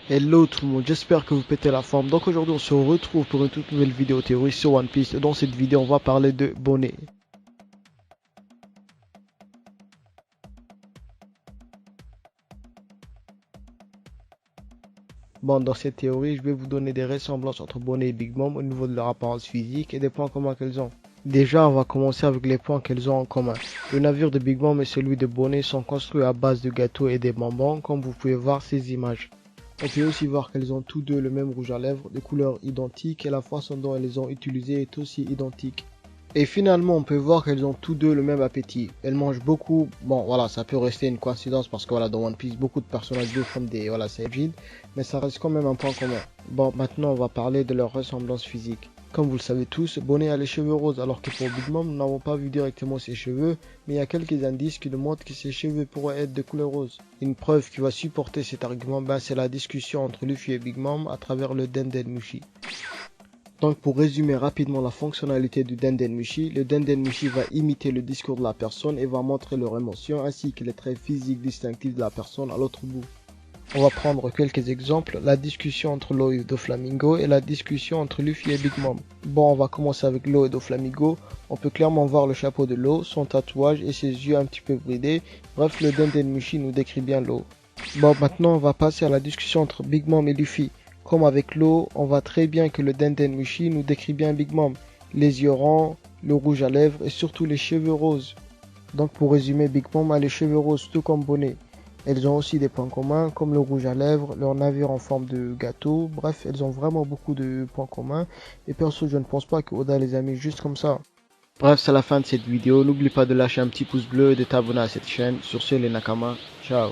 Hello tout le monde, j'espère que vous pétez la forme. Donc aujourd'hui on se retrouve pour une toute nouvelle vidéo théorie sur One Piece. Dans cette vidéo on va parler de Bonnet. Bon, dans cette théorie je vais vous donner des ressemblances entre Bonnet et Big Mom au niveau de leur apparence physique et des points communs qu'elles ont. Déjà on va commencer avec les points qu'elles ont en commun. Le navire de Big Mom et celui de Bonnet sont construits à base de gâteaux et des bonbons comme vous pouvez voir ces images. On peut aussi voir qu'elles ont tous deux le même rouge à lèvres, de couleur identique et la façon dont elles les ont utilisés est aussi identique. Et finalement, on peut voir qu'elles ont tous deux le même appétit. Elles mangent beaucoup. Bon, voilà, ça peut rester une coïncidence parce que voilà, dans One Piece, beaucoup de personnages d'eux font des Saiyajin, mais ça reste quand même un point commun. Bon, maintenant, on va parler de leur ressemblance physique. Comme vous le savez tous, Bonnet a les cheveux roses, alors que pour Big Mom, nous n'avons pas vu directement ses cheveux, mais il y a quelques indices qui nous montrent que ses cheveux pourraient être de couleur rose. Une preuve qui va supporter cet argument, c'est la discussion entre Luffy et Big Mom à travers le Denden Mushi. Donc pour résumer rapidement la fonctionnalité du Denden Mushi, le Denden Mushi va imiter le discours de la personne et va montrer leurs émotions ainsi que les traits physiques distinctifs de la personne à l'autre bout. On va prendre quelques exemples, la discussion entre Law et Doflamingo et la discussion entre Luffy et Big Mom. Bon, on va commencer avec Law et Doflamingo. On peut clairement voir le chapeau de Law, son tatouage et ses yeux un petit peu bridés. Bref, le Denden Mushi nous décrit bien Law. Bon, maintenant on va passer à la discussion entre Big Mom et Luffy. Comme avec Law, on voit très bien que le Denden Mushi nous décrit bien Big Mom. Les yeux ronds, le rouge à lèvres et surtout les cheveux roses. Donc pour résumer, Big Mom a les cheveux roses tout comme Bonnet. Elles ont aussi des points communs comme le rouge à lèvres, leur navire en forme de gâteau. Bref, elles ont vraiment beaucoup de points communs. Et perso, je ne pense pas que Oda les a mis juste comme ça. Bref, c'est la fin de cette vidéo. N'oublie pas de lâcher un petit pouce bleu et de t'abonner à cette chaîne. Sur ce, les Nakama, ciao.